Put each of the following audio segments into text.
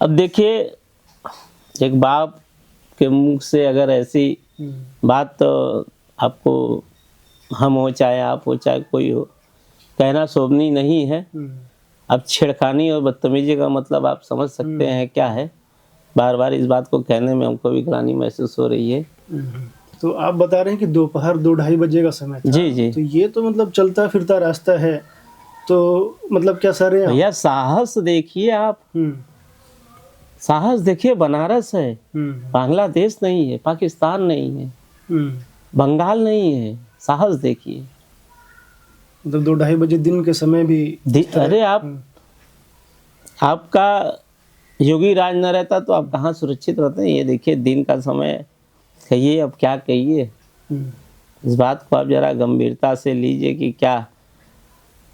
अब देखिए, एक बाप के मुख से अगर ऐसी बात तो आपको, हम हो चाहे आप हो चाहे कोई हो, कहना शोभनीय नहीं है। अब छेड़खानी और बदतमीजी का मतलब आप समझ सकते हैं क्या है। बार बार इस बात को कहने में हमको भी ग्लानि महसूस हो रही है। तो आप बता रहे हैं कि दोपहर 2-2:30 बजे का समय था। जी जी। तो ये तो मतलब चलता फिरता रास्ता है, तो मतलब क्या सारे भैया साहस देखिए आप, साहस देखिए। बनारस है, बांग्लादेश नहीं है, पाकिस्तान नहीं है, बंगाल नहीं है। साहस देखिए। मतलब 2-2:30 बजे दिन के समय भी अरे आपका योगी राज न रहता तो आप कहाँ सुरक्षित रहते हैं। ये देखिए दिन का समय, कहिए अब क्या कहिए। इस बात को आप जरा गंभीरता से लीजिए कि क्या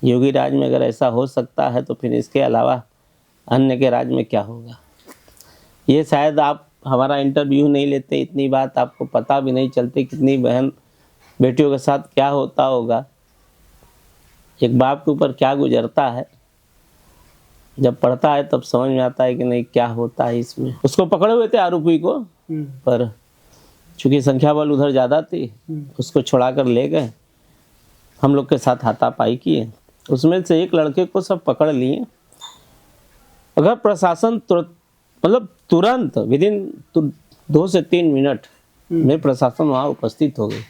योगी राज में अगर ऐसा हो सकता है तो फिर इसके अलावा अन्य के राज में क्या होगा। ये शायद आप हमारा इंटरव्यू नहीं लेते, इतनी बात आपको पता भी नहीं चलती कितनी बहन बेटियों के साथ क्या होता होगा, एक बाप के ऊपर क्या गुजरता है। जब पढ़ता है तब समझ में आता है कि नहीं क्या होता है इसमें। उसको पकड़े हुए थे आरोपी को, पर चूंकि संख्या बल उधर ज़्यादा थी, उसको छुड़ा कर ले गए। हम लोग के साथ हाथापाई किए, उसमें से एक लड़के को सब पकड़ लिए। अगर प्रशासन तुरंत विदिन 2 से 3 मिनट में प्रशासन वहाँ उपस्थित हो गई,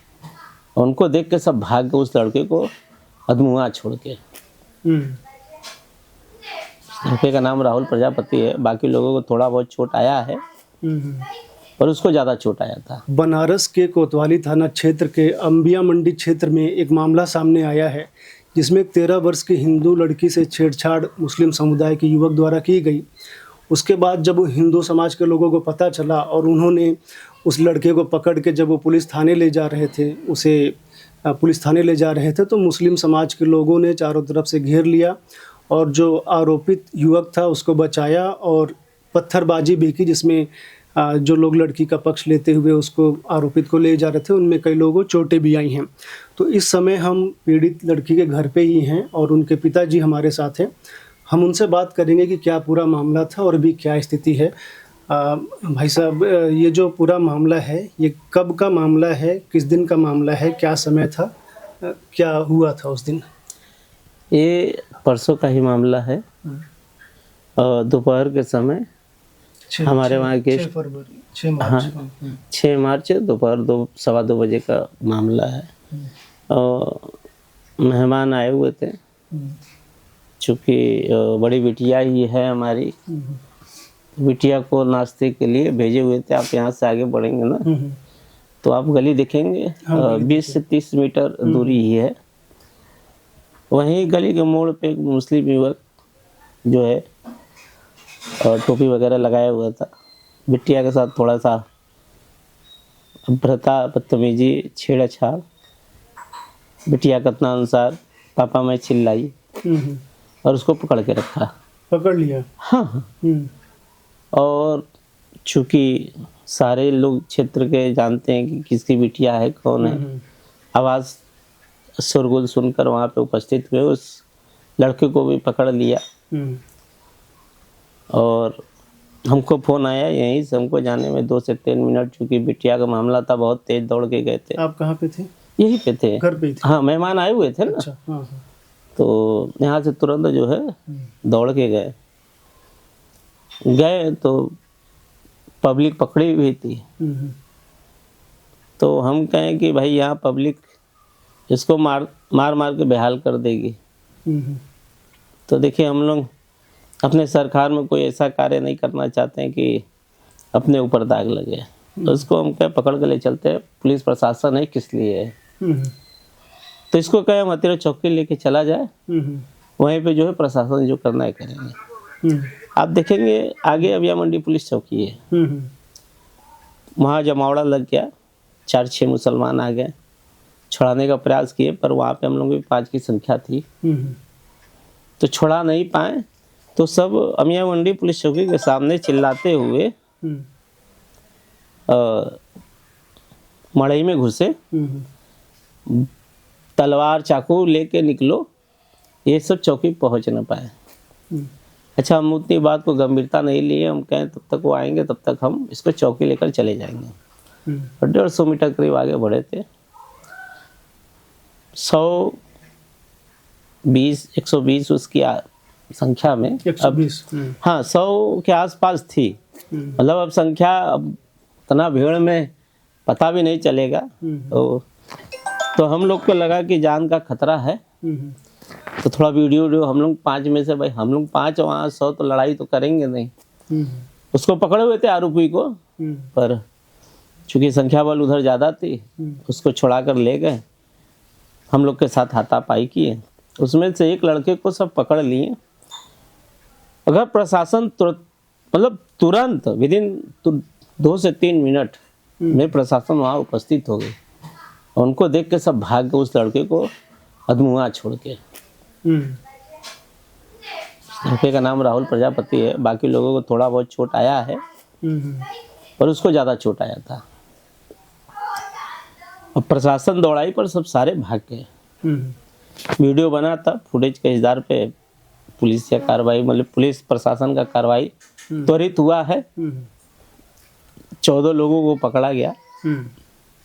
उनको देख के सब भाग गए उस लड़के को अधमुआ छोड़ के। लड़के का नाम राहुल प्रजापति है। बाकी लोगों को थोड़ा बहुत चोट आया है, पर उसको ज़्यादा चोट आया था। बनारस के कोतवाली थाना क्षेत्र के अंबिया मंडी क्षेत्र में एक मामला सामने आया है, जिसमें एक 13 वर्ष की हिंदू लड़की से छेड़छाड़ मुस्लिम समुदाय के युवक द्वारा की गई। उसके बाद जब वो हिंदू समाज के लोगों को पता चला और उन्होंने उस लड़के को पकड़ के जब वो पुलिस थाने ले जा रहे थे तो मुस्लिम समाज के लोगों ने चारों तरफ से घेर लिया और जो आरोपित युवक था उसको बचाया और पत्थरबाजी भी की, जिसमें जो लोग लड़की का पक्ष लेते हुए उसको आरोपित को ले जा रहे थे उनमें कई लोगों को चोटें भी आई हैं। तो इस समय हम पीड़ित लड़की के घर पे ही हैं और उनके पिताजी हमारे साथ हैं। हम उनसे बात करेंगे कि क्या पूरा मामला था और अभी क्या स्थिति है। भाई साहब, ये जो पूरा मामला है ये कब का मामला है, किस दिन का मामला है, क्या समय था, क्या हुआ था उस दिन? ये परसों का ही मामला है। दोपहर के समय हमारे वहाँ के 6 मार्च दोपहर 2-2:15 बजे का मामला है। मेहमान आए हुए थे, चूँकि बड़ी बिटिया ही है हमारी, बिटिया को नाश्ते के लिए भेजे हुए थे। आप यहाँ से आगे बढ़ेंगे ना तो आप गली देखेंगे, 20 से 30 मीटर दूरी ही है। वहीं गली के मोड़ पे एक मुस्लिम युवक जो है और टोपी वगैरह लगाया हुआ था, बिटिया के साथ थोड़ा सा भ्रता बदतमीजी छेड़छाड़। बिटिया कथनानुसार पापा मैं चिल्लाई और उसको पकड़ के रखा। पकड़ लिया? हाँ। और चूँकि सारे लोग क्षेत्र के जानते हैं कि किसकी बिटिया है, कौन है, आवाज़ शोरगुल सुनकर वहाँ पे उपस्थित हुए, उस लड़के को भी पकड़ लिया। और हमको फ़ोन आया यहीं से, हमको जाने में 2 से 3 मिनट, चूँकि बिटिया का मामला था, बहुत तेज़ दौड़ के गए थे। आप कहाँ पे थे? यहीं पे थे, घर पे थे? हाँ, मेहमान आए हुए थे ना। अच्छा, हाँ। तो यहाँ से तुरंत जो है दौड़ के गए तो पब्लिक पकड़ी हुई थी। तो हम कहें कि भाई यहाँ पब्लिक इसको मार के बेहाल कर देगी। तो देखिए, हम लोग अपने सरकार में कोई ऐसा कार्य नहीं करना चाहते हैं कि अपने ऊपर दाग लगे। तो इसको हम क्या पकड़ के ले चलते हैं, पुलिस प्रशासन है किस लिए है। तो इसको कहे हम हथियार चौकी लेके चला जाए, वहीं पे जो है प्रशासन जो करना है करेंगे। आप देखेंगे आगे अबिया मंडी पुलिस चौकी है, वहाँ जमावड़ा लग गया, 4-6 मुसलमान आ गए, छुड़ाने का प्रयास किए, पर वहाँ पे हम लोगों की 5 की संख्या थी तो छुड़ा नहीं पाए। तो सब अमिया मंडी पुलिस चौकी के सामने चिल्लाते हुए मड़ई में घुसे, तलवार चाकू लेके निकलो, ये सब चौकी पहुंच न पाए। अच्छा, हम उतनी बात को गंभीरता नहीं लिए, हम कहें तब तक वो आएंगे, तब तक हम इसको चौकी लेकर चले जाएंगे। और 150 मीटर करीब आगे बढ़े थे। 120 उसकी संख्या में 120। हाँ 100 के आसपास थी। मतलब अब संख्या अब इतना भीड़ में पता भी नहीं चलेगा। तो हम लोग को लगा कि जान का खतरा है। तो थोड़ा वीडियो हम लोग 5 में से, भाई हम लोग 5 वहाँ 100 तो लड़ाई तो करेंगे नहीं। उसको पकड़े हुए थे आरोपी को, पर चूंकि संख्या बल उधर ज़्यादा थी, उसको छुड़ा कर ले गए। हम लोग के साथ हाथापाई किए, उसमें से एक लड़के को सब पकड़ लिए। अगर प्रशासन तुरंत विदिन 2 से 3 मिनट में प्रशासन वहाँ उपस्थित हो गई। उनको देख के सब भाग गए, उस लड़के को अधमुआ छोड़ के। लड़के का नाम राहुल प्रजापति है। बाकी लोगों को थोड़ा बहुत चोट आया है, पर उसको ज़्यादा चोट आया था। अब प्रशासन दौड़ाई पर सब सारे भाग गए। वीडियो बना था, फुटेज के आधार पे पुलिस या कार्रवाई, मतलब पुलिस प्रशासन का कार्रवाई त्वरित हुआ है। 14 लोगों को पकड़ा गया,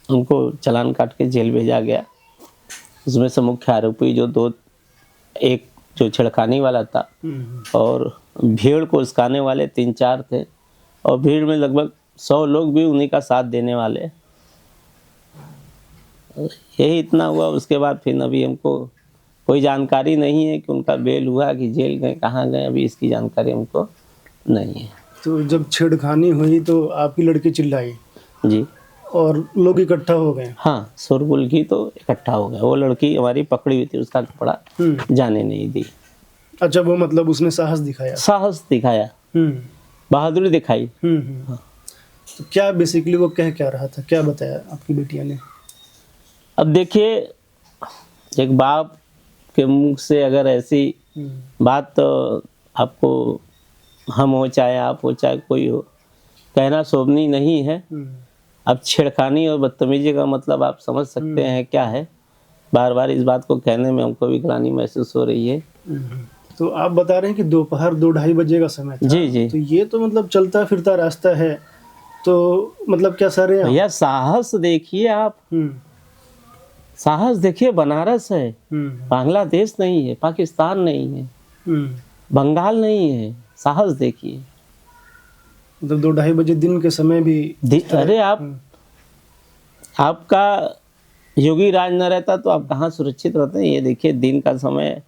उनको चालान काट के जेल भेजा गया। उसमें से मुख्य आरोपी एक जो छेड़खानी वाला था, और भीड़ को उस्काने वाले 3-4 थे, और भीड़ में लगभग 100 लोग भी उन्हीं का साथ देने वाले। यही इतना हुआ। उसके बाद फिर अभी हमको कोई जानकारी नहीं है कि उनका बेल हुआ कि जेल गए, कहाँ गए, अभी इसकी जानकारी हमको नहीं है। तो जब छेड़खानी हुई तो आपकी लड़की चिल्लाई जी, और लोग इकट्ठा हो गए। हाँ, शोरगुल की तो इकट्ठा हो गया। वो लड़की हमारी पकड़ी हुई थी, उसका कपड़ा जाने नहीं दी। अच्छा, वो मतलब उसने साहस दिखाया। साहस दिखाया, बहादुरी दिखाई। तो क्या बेसिकली वो कह क्या रहा था, क्या बताया आपकी बेटिया ने? अब देखिए, एक बाप के मुख से अगर ऐसी बात, तो आपको, हम हो चाहे आप हो चाहे कोई हो, कहना शोभनीय नहीं है। अब छेड़खानी और बदतमीजी का मतलब आप समझ सकते हैं क्या है। बार बार इस बात को कहने में हमको भी ग्लानि महसूस हो रही है। तो आप बता रहे हैं कि दोपहर 2-2:30 बजे का समय था। जी जी। तो ये तो मतलब चलता फिरता रास्ता है, तो मतलब क्या सारे भैया साहस देखिए आप, साहस देखिए। बनारस है, बांग्लादेश नहीं है, पाकिस्तान नहीं है, बंगाल नहीं है। साहस देखिए। मतलब 2-2:30 बजे दिन के समय भी। अरे आपका योगी राज न रहता तो आप कहाँ सुरक्षित रहते हैं। ये देखिए, दिन का समय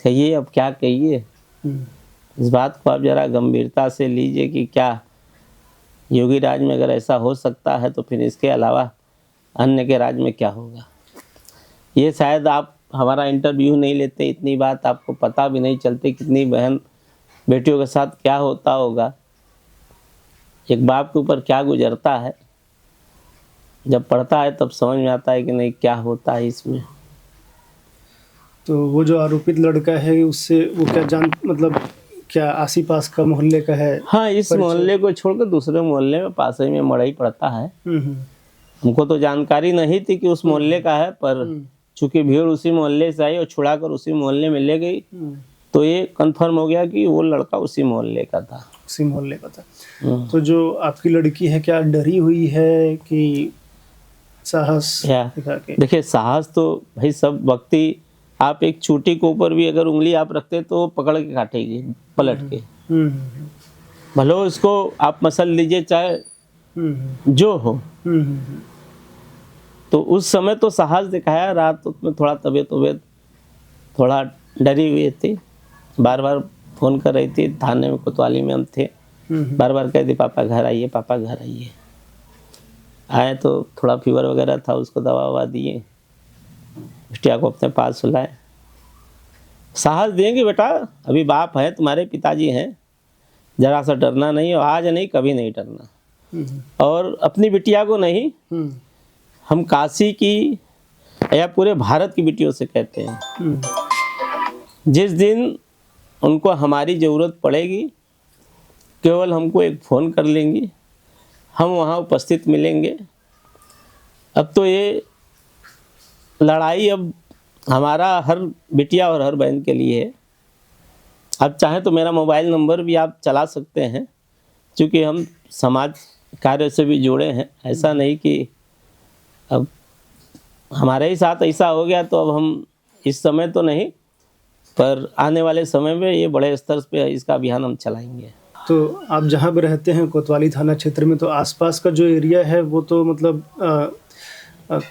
कहिए, अब क्या कहिए। इस बात को आप जरा गंभीरता से लीजिए कि क्या योगी राज में अगर ऐसा हो सकता है, तो फिर इसके अलावा अन्य के राज में क्या होगा। ये शायद आप हमारा इंटरव्यू नहीं लेते, इतनी बात आपको पता भी नहीं चलती कितनी बहन बेटियों के साथ क्या होता होगा, एक बाप के ऊपर क्या गुजरता है। जब पढ़ता है तब समझ में आता है कि नहीं क्या होता है इसमें। तो वो जो आरोपित लड़का है, उससे वो क्या मतलब क्या आसी पास का मोहल्ले का है? हाँ, इस मोहल्ले को छोड़कर दूसरे मोहल्ले में पास ही में मड़ई पड़ता है। हमको तो जानकारी नहीं थी कि उस मोहल्ले का है, पर चूंकि भीड़ उसी मोहल्ले से आई और छुड़ा कर उसी मोहल्ले में ले गई, तो ये कंफर्म हो गया कि वो लड़का उसी मोहल्ले का था। उसी मोहल्ले का था। तो जो आपकी लड़की है, क्या डरी हुई है कि साहस दिखा के? देखिए, साहस तो भाई सब व्यक्ति, आप एक चोटी के ऊपर भी अगर उंगली आप रखते तो पकड़ के काटेगी पलट के। भले उसको आप मसल लीजिए, चाहे जो हो। तो उस समय तो साहस दिखाया। रात में थोड़ा तबीयत थोड़ा डरी हुई थी, बार बार फोन कर रही थी। थाने में कोतवाली में हम थे, बार बार कह दी पापा घर आइए, पापा घर आइए। आए तो थोड़ा फीवर वगैरह था, उसको दवा ववा दिए, बिटिया को अपने पास सुलाए। साहस देंगे बेटा, अभी बाप है, तुम्हारे पिताजी हैं, जरा सा डरना नहीं, और आज नहीं कभी नहीं डरना। और अपनी बिटिया को नहीं, हम काशी की या पूरे भारत की बिटियों से कहते हैं, जिस दिन उनको हमारी ज़रूरत पड़ेगी, केवल हमको एक फ़ोन कर लेंगी, हम वहाँ उपस्थित मिलेंगे। अब तो ये लड़ाई अब हमारा हर बिटिया और हर बहन के लिए है। आप चाहें तो मेरा मोबाइल नंबर भी आप चला सकते हैं, क्योंकि हम समाज कार्य से भी जुड़े हैं। ऐसा नहीं कि अब हमारे ही साथ ऐसा हो गया तो अब हम इस समय तो नहीं, पर आने वाले समय में ये बड़े स्तर पे इसका अभियान हम चलाएंगे। तो आप जहाँ पे रहते हैं कोतवाली थाना क्षेत्र में, तो आसपास का जो एरिया है वो तो मतलब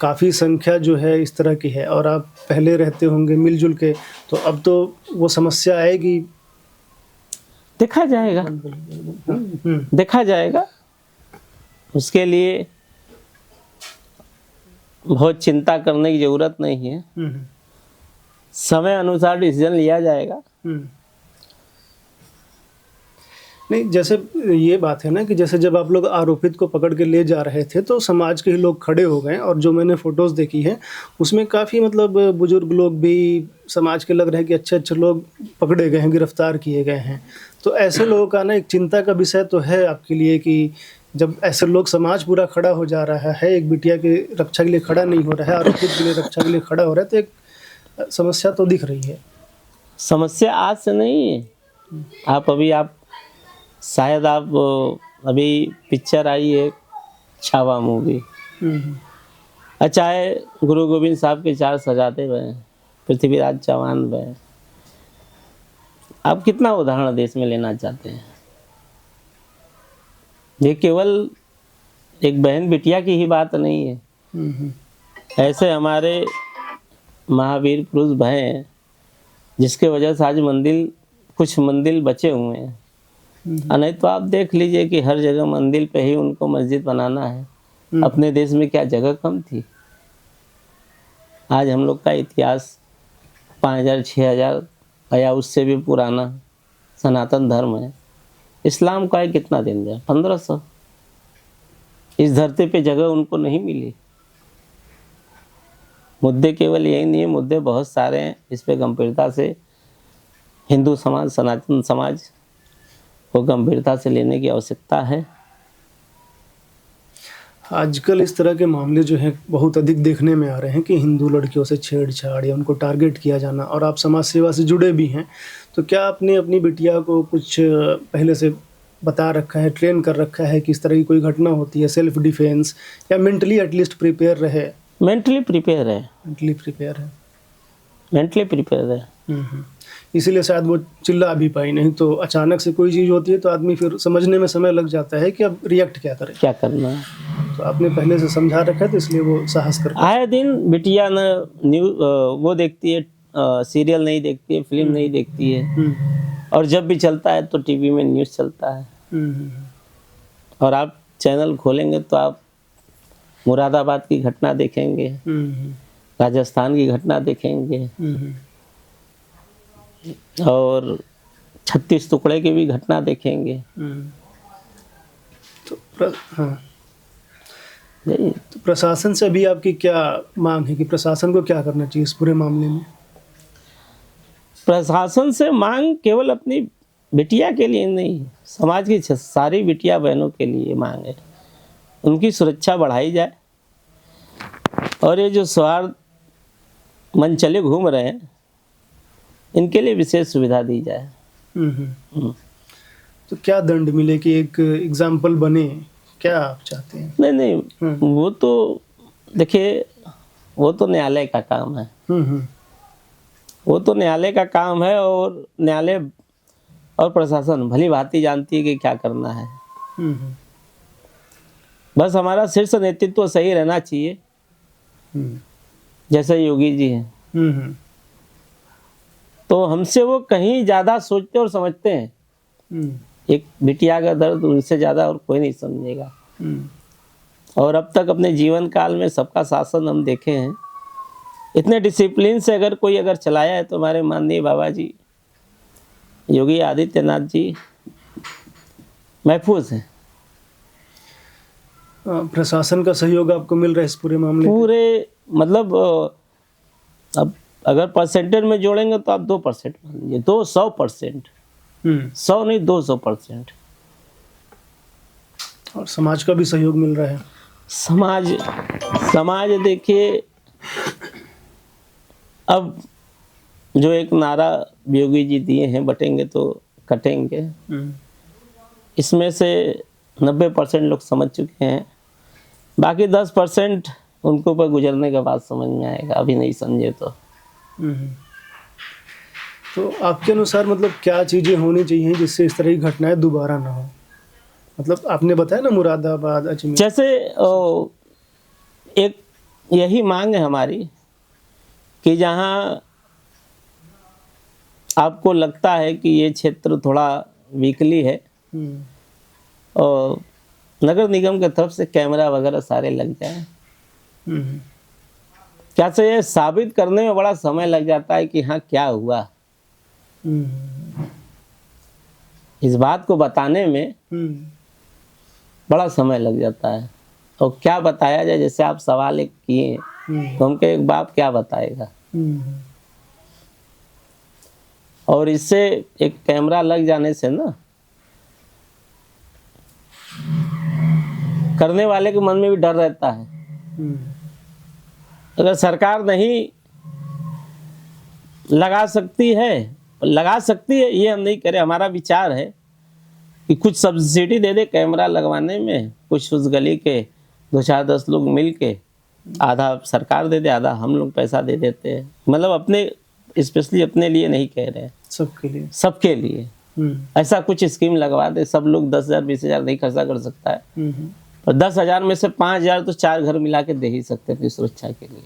काफ़ी संख्या जो है इस तरह की है, और आप पहले रहते होंगे मिलजुल के, तो अब तो वो समस्या आएगी। देखा जाएगा, देखा जाएगा। उसके लिए बहुत चिंता करने की ज़रूरत नहीं है। समय अनुसार डिसीजन लिया जाएगा। नहीं, जैसे ये बात है ना कि जैसे जब आप लोग आरोपित को पकड़ के ले जा रहे थे तो समाज के ही लोग खड़े हो गए, और जो मैंने फ़ोटोज़ देखी है उसमें काफ़ी मतलब बुजुर्ग लोग भी समाज के लग रहे हैं कि अच्छे लोग पकड़े गए हैं, गिरफ्तार किए गए हैं। तो ऐसे लोगों का ना एक चिंता का विषय तो है आपके लिए कि जब ऐसे लोग, समाज पूरा खड़ा हो जा रहा है, एक बिटिया की रक्षा के लिए खड़ा नहीं हो रहा है, आरोपित के लिए रक्षा के लिए खड़ा हो रहा है, तो एक समस्या तो दिख रही है। समस्या आज से नहीं है। आप शायद अभी पिक्चर आई है छावा मूवी, चाहे गुरु गोविंद साहब के 4 सजाते हुए, पृथ्वीराज चौहान हुए, आप कितना उदाहरण देश में लेना चाहते हैं? ये केवल एक बहन बिटिया की ही बात नहीं है। ऐसे हमारे महावीर पुरुष भय हैं जिसके वजह से आज कुछ मंदिर बचे हुए हैं। नहीं तो आप देख लीजिए कि हर जगह मंदिर पे ही उनको मस्जिद बनाना है। अपने देश में क्या जगह कम थी? आज हम लोग का इतिहास 5000 6000 या उससे भी पुराना सनातन धर्म है। इस्लाम का है कितना दिन गया? 1500। इस धरती पे जगह उनको नहीं मिली। मुद्दे केवल यही नहीं है, मुद्दे बहुत सारे हैं। इस पे गंभीरता से हिंदू समाज, सनातन समाज को गंभीरता से लेने की आवश्यकता है। आजकल इस तरह के मामले जो हैं बहुत अधिक देखने में आ रहे हैं कि हिंदू लड़कियों से छेड़छाड़ या उनको टारगेट किया जाना, और आप समाज सेवा से जुड़े भी हैं, तो क्या आपने अपनी बिटिया को कुछ पहले से बता रखा है, ट्रेन कर रखा है कि इस तरह की कोई घटना होती है, सेल्फ डिफेंस, या मेंटली एटलीस्ट प्रिपेयर रहे? मेंटली प्रिपेयर है। मेंटली प्रिपेयर है। मेंटली प्रिपेयर है। इसीलिए शायद वो चिल्ला भी पाई, नहीं तो अचानक से कोई चीज़ होती है तो आदमी फिर समझने में समय लग जाता है कि अब रिएक्ट क्या करें, क्या करना है। तो आपने पहले से समझा रखा है, तो इसलिए वो साहस कर। आए दिन बिटिया न न्यूज वो देखती है, सीरियल नहीं देखती है, फिल्म नहीं देखती है, और जब भी चलता है तो टीवी में न्यूज़ चलता है। और आप चैनल खोलेंगे तो आप मुरादाबाद की घटना देखेंगे, राजस्थान की घटना देखेंगे, और 36 टुकड़े की भी घटना देखेंगे। तो तो प्रशासन से अभी आपकी क्या मांग है कि प्रशासन को क्या करना चाहिए इस पूरे मामले में? प्रशासन से मांग केवल अपनी बिटिया के लिए नहीं, समाज की सारी बिटिया बहनों के लिए मांग है। उनकी सुरक्षा बढ़ाई जाए, और ये जो स्वार्थ मन चले घूम रहे हैं इनके लिए विशेष सुविधा दी जाए। तो क्या दंड मिले कि एक एग्जाम्पल बने, क्या आप चाहते हैं? नहीं, वो तो देखिए, वो तो न्यायालय का काम है। वो तो न्यायालय का काम है, और न्यायालय और प्रशासन भली भांति जानती है कि क्या करना है। बस हमारा शीर्ष नेतृत्व सही रहना चाहिए, जैसे योगी जी हैं। तो हमसे वो कहीं ज़्यादा सोचते और समझते हैं। एक बिटिया का दर्द उनसे ज़्यादा और कोई नहीं समझेगा। और अब तक अपने जीवन काल में सबका शासन हम देखे हैं। इतने डिसिप्लिन से अगर कोई चलाया है तो हमारे माननीय बाबा जी योगी आदित्यनाथ जी महफूज हैं। प्रशासन का सहयोग आपको मिल रहा है इस पूरे मामले? पूरे मतलब अब अगर परसेंटेज में जोड़ेंगे तो आप 2% मान लीजिए, 200%। 100 नहीं, 200%। और समाज का भी सहयोग मिल रहा है? समाज देखिए, अब जो एक नारा योगी जी दिए हैं, बटेंगे तो कटेंगे, इसमें से 90% लोग समझ चुके हैं, बाकी 10% उनको ऊपर गुजरने के बाद समझ में आएगा, अभी नहीं समझे तो। तो आपके अनुसार मतलब क्या चीज़ें होनी चाहिए जिससे इस तरह की घटनाएं दोबारा ना हो? मतलब आपने बताया ना मुरादाबाद, अजमेर। जैसे एक यही मांग है हमारी कि जहाँ आपको लगता है कि ये क्षेत्र थोड़ा वीकली है, और नगर निगम की तरफ से कैमरा वगैरह सारे लग जाए। क्या से ये साबित करने में बड़ा समय लग जाता है कि हाँ क्या हुआ, इस बात को बताने में बड़ा समय लग जाता है। और क्या बताया जाए, जैसे आप सवाल एक किए तो हमको एक बाप क्या बताएगा, और इससे एक कैमरा लग जाने से ना करने वाले के मन में भी डर रहता है। अगर सरकार नहीं लगा सकती है ये हम नहीं करें, हमारा विचार है कि कुछ सब्सिडी दे दे कैमरा लगवाने में, कुछ उस गली के 2-4-10 लोग मिल के, आधा सरकार दे दे, आधा हम लोग पैसा दे देते हैं। मतलब अपने स्पेशली अपने लिए नहीं कह रहे हैं, सबके लिए ऐसा कुछ स्कीम लगवा दे। सब लोग 10,000-20,000 नहीं खर्चा कर सकता है, और 10,000 में से 5,000 तो 4 घर मिला के दे ही सकते हैं अपनी सुरक्षा के लिए।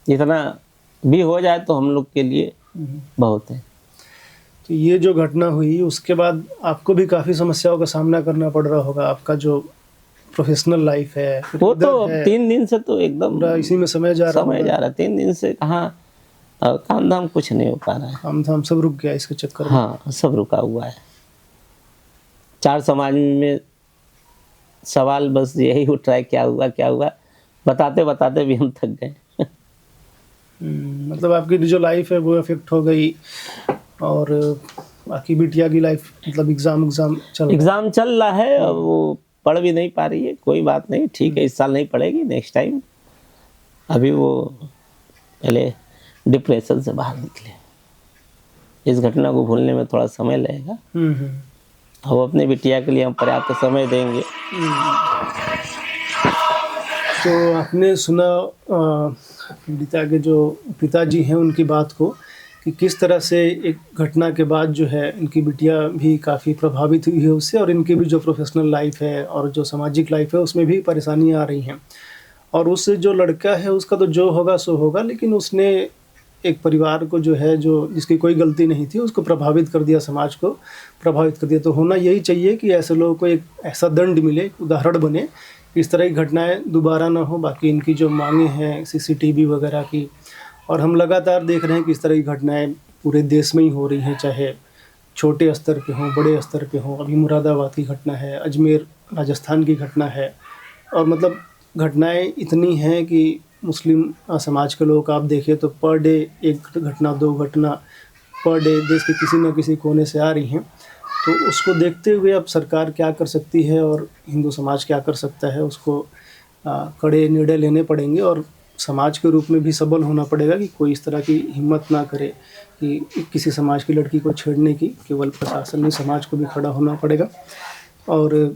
इतना भी हो जाए तो हम लोग के लिए बहुत है। तो ये जो घटना हुई उसके बाद आपको भी काफ़ी समस्याओं का सामना करना पड़ रहा होगा। आपका जो प्रोफेशनल लाइफ है वो तो 3 दिन से तो एकदम इसी में समय जा रहा है। 3 दिन से कहाँ काम धाम कुछ नहीं हो पा रहा है, काम धाम सब रुक गया इसके चक्कर में। हाँ, सब रुका हुआ है। 4 समाज में सवाल बस यही उठ रहा है, क्या हुआ, बताते बताते भी हम थक गए। मतलब आपकी जो लाइफ है वो इफेक्ट हो गई, और बाकी बिटिया की लाइफ मतलब एग्जाम चल रहा है, और वो पढ़ भी नहीं पा रही है। कोई बात नहीं, ठीक है, इस साल नहीं पढ़ेगी, नेक्स्ट टाइम। अभी वो पहले डिप्रेशन से बाहर निकले, इस घटना को भूलने में थोड़ा समय लगेगा। और अपने बिटिया के लिए हम पर्याप्त समय देंगे। तो आपने सुना पीड़िता के जो पिताजी हैं उनकी बात को, कि किस तरह से एक घटना के बाद जो है इनकी बिटिया भी काफ़ी प्रभावित हुई है उससे, और इनकी भी जो प्रोफेशनल लाइफ है और जो सामाजिक लाइफ है उसमें भी परेशानियां आ रही हैं। और उससे जो लड़का है उसका तो जो होगा सो होगा, लेकिन उसने एक परिवार को जो है, जो जिसकी कोई गलती नहीं थी, उसको प्रभावित कर दिया, समाज को प्रभावित कर दिया। तो होना यही चाहिए कि ऐसे लोगों को एक ऐसा दंड मिले, उदाहरण बने, इस तरह की घटनाएं दोबारा ना हो। बाकी इनकी जो मांगे हैं CCTV वगैरह की, और हम लगातार देख रहे हैं कि इस तरह की घटनाएं पूरे देश में ही हो रही हैं, चाहे छोटे स्तर पे हों, बड़े स्तर पे हों। अभी मुरादाबाद की घटना है, अजमेर राजस्थान की घटना है, और मतलब घटनाएं इतनी हैं कि मुस्लिम समाज के लोग आप देखें तो पर डे 1 घटना 2 घटना पर डे देश के किसी न किसी कोने से आ रही हैं। तो उसको देखते हुए अब सरकार क्या कर सकती है और हिंदू समाज क्या कर सकता है, उसको कड़े निर्णय लेने पड़ेंगे, और समाज के रूप में भी सबल होना पड़ेगा कि कोई इस तरह की हिम्मत ना करे कि किसी समाज की लड़की को छेड़ने की। केवल प्रशासन नहीं, समाज को भी खड़ा होना पड़ेगा। और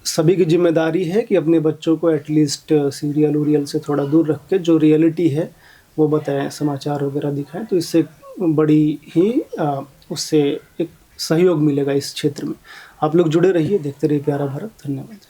सभी की जिम्मेदारी है कि अपने बच्चों को एटलीस्ट सीरियल उरियल से थोड़ा दूर रख के जो रियलिटी है वो बताएं, समाचार वगैरह दिखाएं। तो इससे बड़ी ही उससे एक सहयोग मिलेगा इस क्षेत्र में। आप लोग जुड़े रहिए, देखते रहिए प्यारा भारत। धन्यवाद।